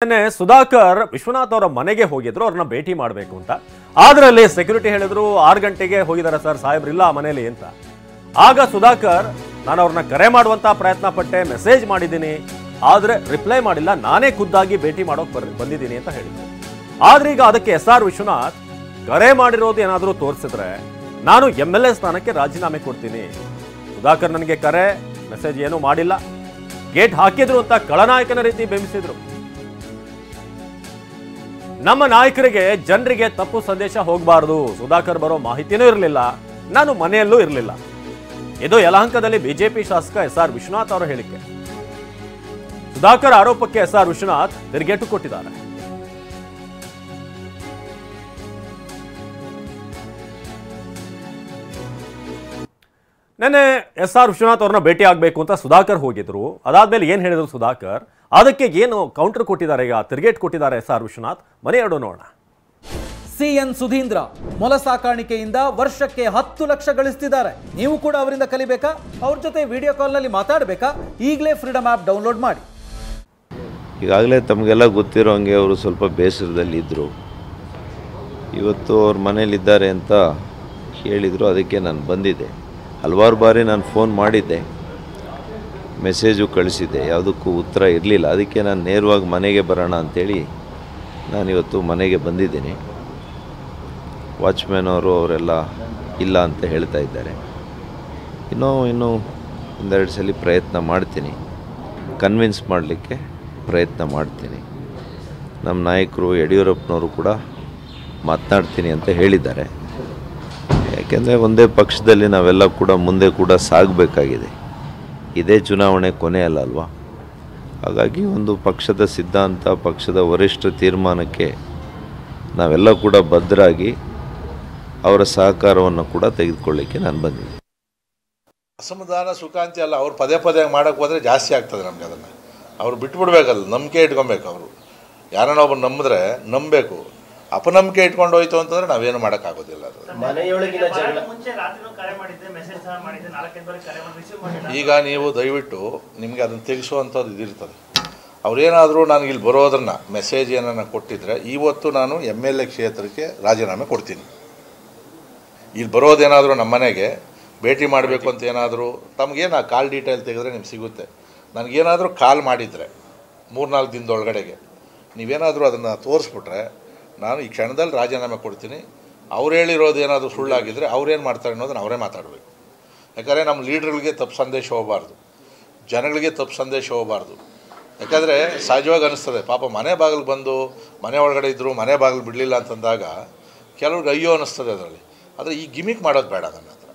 ಸುಧಾಕರ್ ವಿಶ್ವನಾಥ್ ಅವರ ಮನೆಗೆ ಹೋಗಿದ್ರು, ಅವ್ರನ್ನ ಭೇಟಿ ಮಾಡಬೇಕು ಅಂತ. ಆದ್ರೆ ಅಲ್ಲಿ ಸೆಕ್ಯೂರಿಟಿ ಹೇಳಿದ್ರು 6 ಗಂಟೆಗೆ ಹೋಗಿದ್ದಾರೆ ಸರ್, ಸಾಹೇಬ್ರಿಲ್ಲ ಮನೇಲಿ ಅಂತ. ಆಗ ಸುಧಾಕರ್ ನಾನು ಅವ್ರನ್ನ ಕರೆ ಮಾಡುವಂತ ಪ್ರಯತ್ನ ಪಟ್ಟೆ, ಮೆಸೇಜ್ ಮಾಡಿದ್ದೀನಿ, ಆದ್ರೆ ರಿಪ್ಲೈ ಮಾಡಿಲ್ಲ, ನಾನೇ ಖುದ್ದಾಗಿ ಭೇಟಿ ಮಾಡೋಕ್ ಬಂದಿದ್ದೀನಿ ಅಂತ ಹೇಳಿದ್ರು. ಆದ್ರೆ ಈಗ ಅದಕ್ಕೆ SR ವಿಶ್ವನಾಥ್ ಕರೆ ಮಾಡಿರೋದು ಏನಾದರೂ ತೋರಿಸಿದ್ರೆ ನಾನು MLA ಸ್ಥಾನಕ್ಕೆ ರಾಜೀನಾಮೆ ಕೊಡ್ತೀನಿ. ಸುಧಾಕರ್ ನನಗೆ ಕರೆ ಮೆಸೇಜ್ ಏನೂ ಮಾಡಿಲ್ಲ, ಗೇಟ್ ಹಾಕಿದ್ರು ಅಂತ ಖಳನಾಯಕನ ರೀತಿ ಬೆಂಬಿಸಿದ್ರು. ನಮ್ಮ ನಾಯಕರಿಗೆ ಜನರಿಗೆ ತಪ್ಪು ಸಂದೇಶ ಹೋಗಬಾರದು, ಸುಧಾಕರ್ ಬರೋ ಮಾಹಿತಿನೂ ಇರಲಿಲ್ಲ, ನಾನು ಮನೆಯಲ್ಲೂ ಇರಲಿಲ್ಲ. ಇದು ಯಲಹಂಕದಲ್ಲಿ ಬಿಜೆಪಿ ಶಾಸಕ SR ವಿಶ್ವನಾಥ್ ಅವರ ಹೇಳಿಕೆ. ಸುಧಾಕರ್ ಆರೋಪಕ್ಕೆ SR ವಿಶ್ವನಾಥ್ ತಿರುಗೇಟು ಕೊಟ್ಟಿದ್ದಾರೆ. ನೆನ್ನೆ SR ವಿಶ್ವನಾಥ್ ಅವ್ರನ್ನ ಭೇಟಿ ಆಗಬೇಕು ಅಂತ ಸುಧಾಕರ್ ಹೋಗಿದ್ರು. ಅದಾದ್ಮೇಲೆ ಏನ್ ಹೇಳಿದ್ರು ಸುಧಾಕರ್, ಅದಕ್ಕೆ ಏನು ಕೌಂಟರ್ ಕೊಟ್ಟಿದ್ದಾರೆ, ಈಗ ತಿರುಗೇಟ್ ಕೊಟ್ಟಿದ್ದಾರೆ SR ವಿಶ್ವನಾಥ್. ಮನೆ ಎರಡು ನೋಡೋಣ. CN ಸುಧೀಂದ್ರ ಮೊಲ ಸಾಕಾಣಿಕೆಯಿಂದ ವರ್ಷಕ್ಕೆ 10 ಲಕ್ಷ ಗಳಿಸ್ತಿದ್ದಾರೆ. ನೀವು ಕೂಡ ಅವರಿಂದ ಕಲಿಬೇಕಾ? ಅವ್ರ ಜೊತೆ ವಿಡಿಯೋ ಕಾಲ್ನಲ್ಲಿ ಮಾತಾಡಬೇಕಾ? ಈಗಲೇ ಫ್ರೀಡಮ್ ಆ್ಯಪ್ ಡೌನ್ಲೋಡ್ ಮಾಡಿ. ಈಗಾಗಲೇ ತಮಗೆಲ್ಲ ಗೊತ್ತಿರೋ ಹಂಗೆ ಅವರು ಸ್ವಲ್ಪ ಬೇಸರದಲ್ಲಿದ್ದರು. ಇವತ್ತು ಅವ್ರ ಮನೇಲಿದ್ದಾರೆ ಅಂತ ಹೇಳಿದರು, ಅದಕ್ಕೆ ನಾನು ಬಂದಿದ್ದೆ. ಹಲವಾರು ಬಾರಿ ನಾನು ಫೋನ್ ಮಾಡಿದ್ದೆ, ಮೆಸೇಜು ಕಳಿಸಿದ್ದೆ, ಯಾವುದಕ್ಕೂ ಉತ್ತರ ಇರಲಿಲ್ಲ. ಅದಕ್ಕೆ ನಾನು ನೇರವಾಗಿ ಮನೆಗೆ ಬರೋಣ ಅಂಥೇಳಿ ನಾನಿವತ್ತು ಮನೆಗೆ ಬಂದಿದ್ದೀನಿ. ವಾಚ್ಮ್ಯಾನ್ ಅವರೆಲ್ಲ ಇಲ್ಲ ಅಂತ ಹೇಳ್ತಾ ಇದ್ದಾರೆ. ಇನ್ನೂ ಒಂದೆರಡು ಸಲ ಪ್ರಯತ್ನ ಮಾಡ್ತೀನಿ, ಕನ್ವಿನ್ಸ್ ಮಾಡಲಿಕ್ಕೆ ಪ್ರಯತ್ನ ಮಾಡ್ತೀನಿ. ನಮ್ಮ ನಾಯಕರು ಯಡಿಯೂರಪ್ಪನವರು ಕೂಡ ಮಾತನಾಡ್ತೀನಿ ಅಂತ ಹೇಳಿದ್ದಾರೆ. ಯಾಕೆಂದರೆ ಒಂದೇ ಪಕ್ಷದಲ್ಲಿ ನಾವೆಲ್ಲ ಕೂಡ ಮುಂದೆ ಕೂಡ ಸಾಗಬೇಕಾಗಿದೆ. ಇದೇ ಚುನಾವಣೆ ಕೊನೆಯಲ್ಲ ಅಲ್ವಾ? ಹಾಗಾಗಿ ಒಂದು ಪಕ್ಷದ ಸಿದ್ಧಾಂತ, ಪಕ್ಷದ ವರಿಷ್ಠ ತೀರ್ಮಾನಕ್ಕೆ ನಾವೆಲ್ಲ ಕೂಡ ಬದ್ಧರಾಗಿ ಅವರ ಸಹಕಾರವನ್ನು ಕೂಡ ತೆಗೆದುಕೊಳ್ಳಿಕ್ಕೆ ನಾನು ಬಂದಿದ್ದೆ. ಅಸಮಾಧಾನ ಸುಖಾಂತಿ ಅಲ್ಲ, ಅವ್ರು ಪದೇ ಪದೇ ಮಾಡೋಕ್ಕೆ ಹೋದರೆ ಜಾಸ್ತಿ ಆಗ್ತದೆ ನಮಗೆ. ಅದನ್ನು ಅವ್ರು ಬಿಟ್ಬಿಡ್ಬೇಕಲ್ಲ, ನಂಬಿಕೆ ಇಟ್ಕೊಬೇಕು. ಅವರು ಯಾರನ್ನ ಒಬ್ಬರು ನಂಬಿದ್ರೆ ನಂಬಬೇಕು. ಅಪನಂಬಿಕೆ ಇಟ್ಕೊಂಡು ಹೋಯ್ತು ಅಂತಂದ್ರೆ ನಾವೇನು ಮಾಡೋಕ್ಕಾಗೋದಿಲ್ಲ. ಅದು ಈಗ ನೀವು ದಯವಿಟ್ಟು ನಿಮಗೆ ಅದನ್ನು ತೆಗೆಸುವಂಥದ್ದು ಇದಿರ್ತದೆ. ಅವರೇನಾದರೂ ನನಗೆ ಇಲ್ಲಿ ಬರೋದನ್ನು ಮೆಸೇಜ್ ಏನನ್ನ ಕೊಟ್ಟಿದ್ರೆ ಇವತ್ತು ನಾನು MLA ಕ್ಷೇತ್ರಕ್ಕೆ ರಾಜೀನಾಮೆ ಕೊಡ್ತೀನಿ. ಇಲ್ಲಿ ಬರೋದೇನಾದರೂ ನಮ್ಮ ಮನೆಗೆ ಭೇಟಿ ಮಾಡಬೇಕು ಅಂತ ಏನಾದರೂ ತಮಗೇನು ಕಾಲ್ ಡೀಟೇಲ್ ತೆಗೆದ್ರೆ ನಿಮ್ಗೆ ಸಿಗುತ್ತೆ. ನನಗೇನಾದರೂ ಕಾಲ್ ಮಾಡಿದರೆ 3-4 ದಿನದೊಳಗಡೆಗೆ ನೀವೇನಾದರೂ ಅದನ್ನು ತೋರಿಸ್ಬಿಟ್ರೆ ನಾನು ಈ ಕ್ಷಣದಲ್ಲಿ ರಾಜೀನಾಮೆ ಕೊಡ್ತೀನಿ. ಅವ್ರು ಹೇಳಿರೋದು ಏನಾದರೂ ಸುಳ್ಳಾಗಿದ್ದರೆ ಅವ್ರೇನು ಮಾಡ್ತಾರೆ ಅನ್ನೋದನ್ನು ಅವರೇ ಮಾತಾಡಬೇಕು. ಯಾಕಂದರೆ ನಮ್ಮ ಲೀಡ್ರ್ಗಳಿಗೆ ತಪ್ಪು ಸಂದೇಶ ಹೋಗಬಾರ್ದು, ಜನಗಳಿಗೆ ತಪ್ಪು ಸಂದೇಶ ಹೋಗಬಾರ್ದು. ಯಾಕಂದರೆ ಸಹಜವಾಗಿ ಅನ್ನಿಸ್ತದೆ, ಪಾಪ ಮನೆ ಬಾಗಿಲು ಬಂದು ಮನೆ ಒಳಗಡೆ ಇದ್ದರು, ಮನೆ ಬಾಗಿಲು ಬಿಡಲಿಲ್ಲ ಅಂತಂದಾಗ ಕೆಲವ್ರಿಗೆ ಅಯ್ಯೋ ಅನ್ನಿಸ್ತದೆ ಅದರಲ್ಲಿ. ಆದರೆ ಈ ಗಿಮಿಕ್ ಮಾಡೋದು ಬೇಡ. ನನ್ನ ಹತ್ರ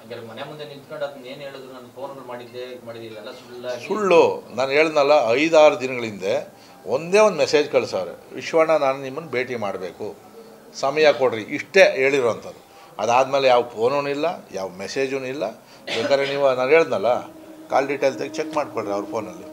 ಸುಳ್ಳು ನಾನು ಹೇಳ್ದಲ್ಲ, 5-6 ದಿನಗಳ ಹಿಂದೆ ಒಂದೇ ಒಂದು ಮೆಸೇಜ್ ಕಳಿಸವ್ರೆ, ವಿಶ್ವಣ್ಣ ನಾನು ನಿಮ್ಮನ್ನು ಭೇಟಿ ಮಾಡಬೇಕು, ಸಮಯ ಕೊಡ್ರಿ, ಇಷ್ಟೇ ಹೇಳಿರೋವಂಥದ್ದು. ಅದಾದಮೇಲೆ ಯಾವ ಫೋನೂ ಇಲ್ಲ, ಯಾವ ಮೆಸೇಜೂ ಇಲ್ಲ. ಬೇಕಾದ್ರೆ ನೀವು ನಾನು ಹೇಳ್ದಲ್ಲ, ಕಾಲ್ ಡೀಟೇಲ್ ತೆಗೆದು ಚೆಕ್ ಮಾಡಿಕೊಡ್ರಿ ಅವ್ರ ಫೋನಲ್ಲಿ.